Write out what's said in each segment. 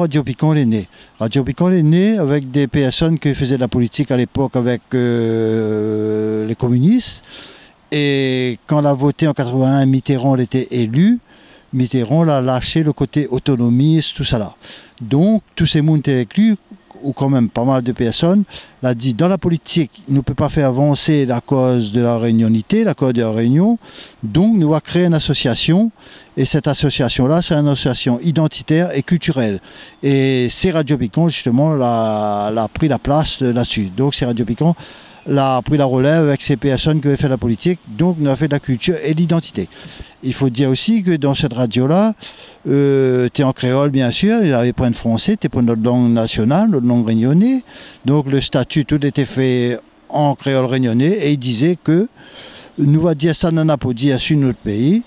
Radio Piquant est né. Radio Piquant est né avec des personnes qui faisaient de la politique à l'époque avec les communistes. Et quand on a voté en 81, Mitterrand était élu. Mitterrand a lâché le côté autonomiste, tout ça là. Donc, tous ces mondes étaient inclus, ou quand même pas mal de personnes, l'a dit, dans la politique, il ne peut pas faire avancer la cause de la réunionité, la cause de la réunion, donc nous va créer une association, et cette association-là, c'est une association identitaire et culturelle. Et c'est Radio Piquant, justement, l'a pris la place là-dessus. Donc c'est Radio Piquant a pris la relève avec ces personnes qui avaient fait la politique, donc nous avons fait de la culture et l'identité. Il faut dire aussi que dans cette radio-là, tu es en créole bien sûr, il avait pas de français, tu es pour notre langue nationale, notre langue réunionnais, donc le statut tout était fait en créole réunionnais et il disait que nous va dire ça n'en a pas dit à notre pays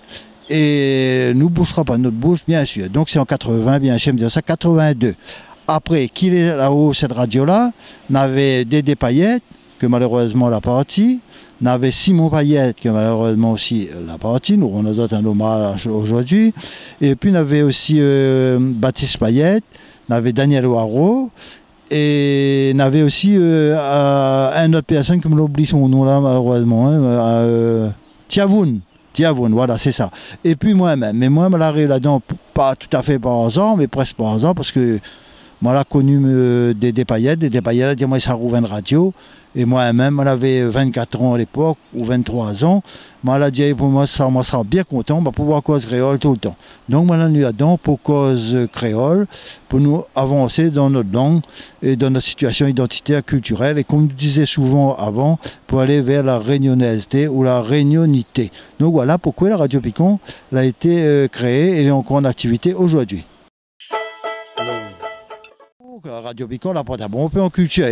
et nous ne bougerons pas notre bouche bien sûr. Donc c'est en 80, bien sûr, me dire ça, 82. Après qu'il est là-haut, cette radio-là, on avait Dédé Payette, que malheureusement la partie, on avait Simon Payette, qui malheureusement aussi la partie, nous rendons un hommage aujourd'hui, et puis on avait aussi Baptiste Payette, on avait Daniel Waro, et on avait aussi un autre personne qui me l'oublie son nom là malheureusement, Tiavoun, voilà c'est ça. Et puis moi-même, mais moi je l'arrive là-dedans, pas tout à fait par hasard, mais presque par hasard, parce que moi j'ai connu Dédé Payette a dit moi ça rouvre une radio. Et moi-même, on avait 24 ans à l'époque, ou 23 ans. Moi, elle a dit, pour moi, ça, on sera bien content, on va pouvoir cause créole tout le temps. Donc, moi, on est là-dedans pour cause créole, pour nous avancer dans notre langue et dans notre situation identitaire, culturelle. Et comme je disais souvent avant, pour aller vers la réunionnaisité ou la réunionité. Donc, voilà pourquoi la Radio Piquant a été créée et est encore en activité aujourd'hui. Radio Piquant, là, pas un bon peu en culture.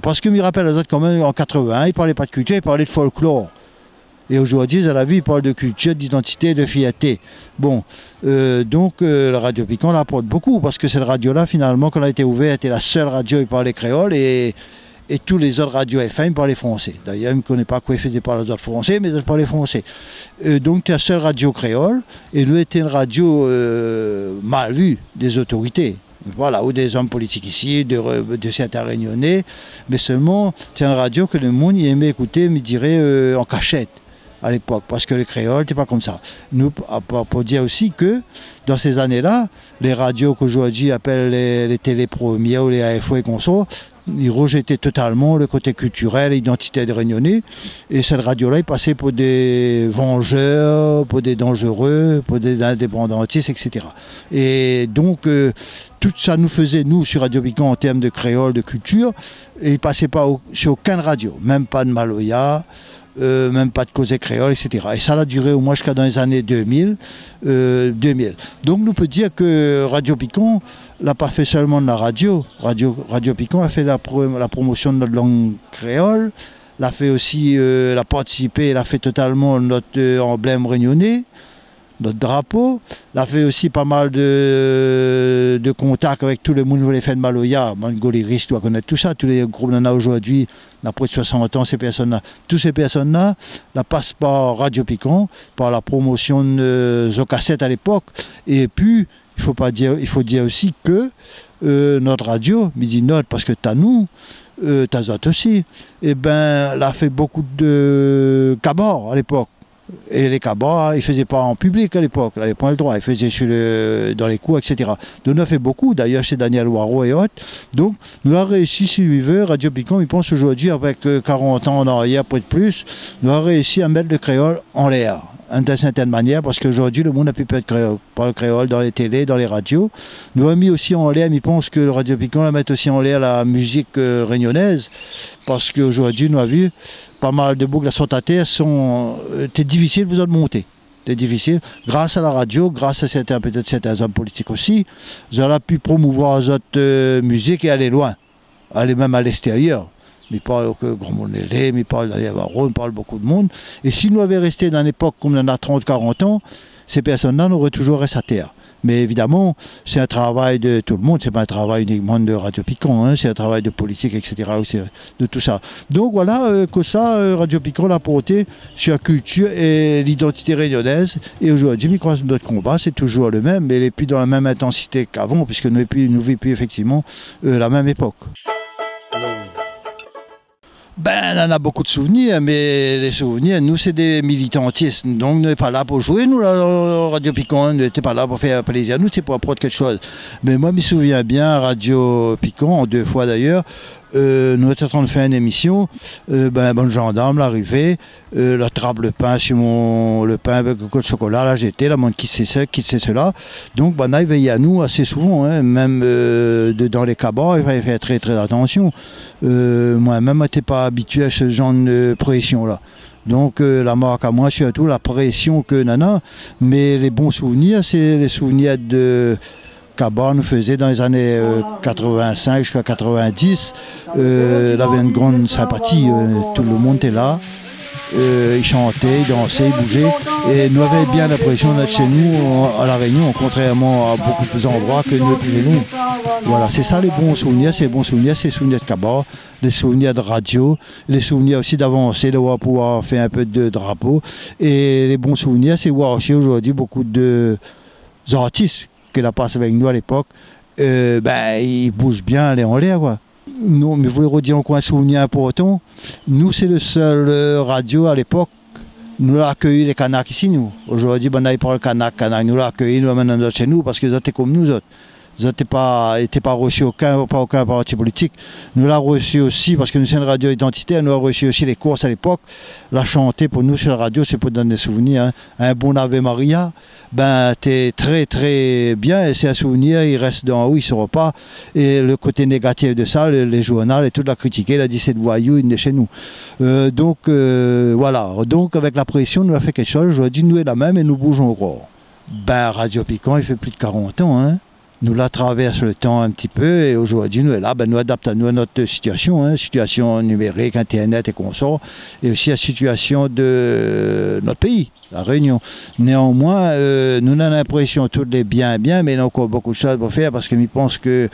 Parce que me rappelle les autres quand même en 80, ils ne parlaient pas de culture, ils parlaient de folklore. Et aujourd'hui, dans la vie, ils parlent de culture, d'identité, de fierté. Bon, donc la Radio Piquant l'apporte beaucoup, parce que cette radio-là, finalement, quand elle a été ouverte, était la seule radio qui parlait créole, et tous les autres radios FM parlaient français. D'ailleurs, je ne connais pas quoi ils faisaient par les autres français, mais ils parlaient français. Donc, c'est la seule radio créole, et nous était une radio mal vue des autorités. Voilà, ou des hommes politiques ici, de certains réunionnais, mais seulement c'est une radio que le monde y aimait écouter, me dirait en cachette à l'époque, parce que le créole n'était pas comme ça. Nous, pour dire aussi que dans ces années-là, les radios qu'aujourd'hui appellent les télé premières ou les AFO et consorts, ils rejetaient totalement le côté culturel, l'identité des Réunionnais. Et cette radio-là, ils passaient pour des vengeurs, pour des dangereux, pour des indépendantistes, etc. Et donc, tout ça nous faisait, nous, sur Radio Piquant, en termes de créole, de culture, et ils ne passaient pas sur aucune radio, même pas de Maloya, même pas de Causé créole, etc. Et ça a duré au moins jusqu'à dans les années 2000. Donc, nous peut dire que Radio Piquant n'a pas fait seulement de la radio. Radio Piquant a fait la promotion de notre langue créole, l'a fait aussi, l'a participé, elle a fait totalement notre emblème réunionnais, notre drapeau. L'a fait aussi pas mal de contacts avec tout le monde qui voulait faire de Maloya. Mangoliris doit connaître tout ça, tous les groupes qu'on a aujourd'hui, après 60 ans, ces personnes-là. Toutes ces personnes-là, la passent par Radio Piquant, par la promotion de Zocassette à l'époque. Et puis, il faut dire aussi que notre radio, Midi Note, parce que t'as nous, t'as Zot aussi, et ben, elle a fait beaucoup de cabars à l'époque. Et les cabas, ils ne faisaient pas en public à l'époque, ils n'avaient pas le droit, ils faisaient dans les cours, etc. Donc, on a fait beaucoup, d'ailleurs chez Daniel Waro et autres. Donc, nous avons réussi, si vous voulez, Radio Piquant, il pense aujourd'hui, avec 40 ans en arrière, peut-être plus, nous avons réussi à mettre le créole en l'air, d'une certaine manière, parce qu'aujourd'hui, le monde n'a plus peur de parler créole dans les télés, dans les radios. Nous avons mis aussi en l'air, mais il pense que le Radio Piquant va mettre aussi en l'air la musique réunionnaise, parce qu'aujourd'hui, nous avons vu pas mal de boucles à son terre c'est difficile pour eux de monter. C'est difficile. Grâce à la radio, grâce à peut-être certains hommes politiques aussi, ils ont pu promouvoir notre musique et aller loin, aller même à l'extérieur. Mais parle que Grand Monélé, mais parle d'Avarone, parle beaucoup de monde. Et si nous avions resté dans l'époque comme on a 30-40 ans, ces personnes-là n'auraient toujours resté à terre. Mais évidemment, c'est un travail de tout le monde, c'est pas un travail uniquement de Radio Piquant, hein, c'est un travail de politique, etc., aussi, de tout ça. Donc voilà, que ça, Radio Piquant l'a porté sur la culture et l'identité réunionnaise. Et aujourd'hui, notre combat, c'est toujours le même, mais il n'est plus dans la même intensité qu'avant, puisque nous ne vivons plus effectivement la même époque. Ben, on a beaucoup de souvenirs, mais les souvenirs, nous, c'est des militantistes. Donc, nous n'sommes pas là pour jouer, nous, la Radio Piquant, nous n'étions pas là pour faire plaisir. Nous, c'est pour apprendre quelque chose. Mais moi, je me souviens bien, Radio Piquant, en 2 fois d'ailleurs, nous étions en train de faire une émission, bonne gendarme, l'arrivée, la trappe le pain sur le pain avec le de chocolat, là j'étais, la monde qui sait cela. Donc, là, il veillait à nous assez souvent, hein, même dans les cabas, il fallait faire très très attention. Moi-même, je n'étais pas habitué à ce genre de pression-là. Donc, la marque à moi, surtout la pression que nana, mais les bons souvenirs, c'est les souvenirs de Cabas nous faisait dans les années 85 jusqu'à 90. Il avait une grande sympathie, tout le monde était là. Il chantait, il dansait, il bougeait. Et nous avions bien l'impression d'être chez nous à La Réunion, contrairement à beaucoup d'endroits que nous chez nous. Voilà, c'est ça les bons souvenirs, c'est les bons souvenirs, c'est les souvenirs de Cabas, les souvenirs de radio, les souvenirs aussi d'avancer, de pouvoir faire un peu de drapeau. Et les bons souvenirs, c'est voir aussi aujourd'hui beaucoup d'artistes qu'il a passé avec nous à l'époque, il bouge bien, les en l'air, quoi. Nous, mais vous le redire encore un souvenir important, nous c'est le seul radio à l'époque, nous avons accueilli les Kanaks ici, nous. Aujourd'hui, on a parlé Kanak, nous l'avons accueilli, nous l'avons amené chez nous parce qu'ils étaient comme nous autres. Ils n'étaient pas reçus aucun parti politique. Nous l'avons reçu aussi, parce que nous sommes une radio identitaire, nous avons reçu aussi les courses à l'époque. La chanter pour nous sur la radio, c'est pour donner des souvenirs. Hein. Un bon Ave Maria, t'es très très bien, et c'est un souvenir, il reste dans il ne sera pas. Et le côté négatif de ça, les journaux et tout l'a critiqué, il a dit c'est de voyous, il est chez nous. Voilà, donc avec la pression, nous avons fait quelque chose, aujourd'hui nous est la même et nous bougeons encore. Radio Piquant, il fait plus de 40 ans, hein. Nous la traverse le temps un petit peu et aujourd'hui nous est là, nous adaptons à notre situation, hein, situation numérique, internet et consorts, et aussi la situation de notre pays, la Réunion. Néanmoins, nous avons l'impression tout est bien, mais il y a encore beaucoup de choses à faire parce que je pense que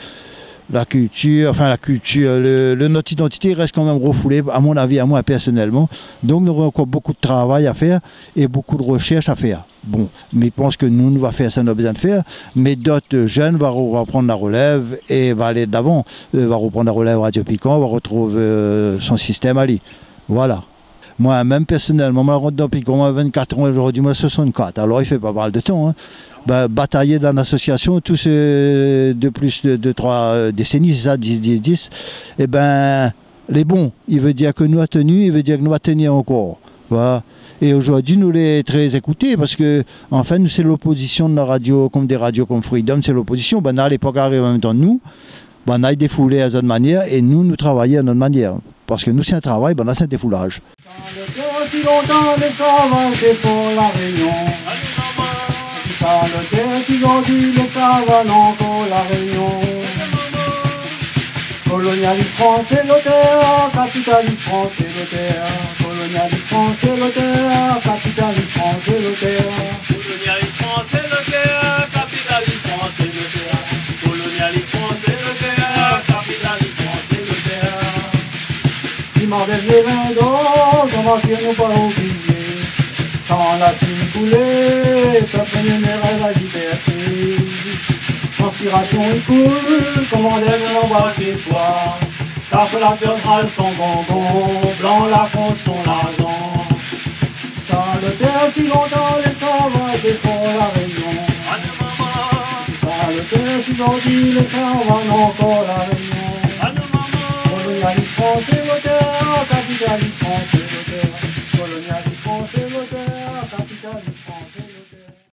notre identité reste quand même refoulée, à mon avis, à moi personnellement. Donc nous avons encore beaucoup de travail à faire et beaucoup de recherche à faire. Bon, mais je pense que nous va faire ça, nous avons besoin de faire, mais d'autres jeunes vont reprendre la relève et va aller d'avant, va reprendre la relève Radio Piquant, va retrouver son système à lui. Voilà. Moi-même, personnellement, je rentre dans Piquant, moi 24 ans, aujourd'hui, moi 64, alors il fait pas mal de temps. Hein. Batailler dans l'association, tous de plus de 3 décennies, c'est ça, 10, les bons, il veut dire que nous avons tenu, il veut dire que nous allons tenir encore. Voilà. Et aujourd'hui, nous les très écoutés parce que, enfin, nous, c'est l'opposition de la radio, comme des radios comme Freedom, c'est l'opposition. À l'époque, arrive en même temps de nous, on a défoulé à notre manière et nous travaillons à notre manière. Parce que nous, c'est un travail, là, c'est un défoulage. Depuis longtemps, les travail, c'est pour la Réunion. Ça le terre, aujourd'hui, le travail, encore la Réunion. Colonialiste français, le terre, capitaliste français, le terre. Colonialiste français, le terre, capitaliste français, le terre. Colonialiste français, le terre, capitaliste français, le terre. Colonialiste français, le terre, capitaliste français, le terre. Si m'enlève les vins d'or, on va dire nous pas oublier. Sans la pluie coulée, peuple numéral la liberté. Transpiration il coule, comme on lève l'embarqué soir. Tape la perdra son bonbon, blanc la compte son argent. Ça le terre si longtemps l'esclavage est pour la Réunion. Ça le terre si aujourd'hui l'esclavage encore la Réunion.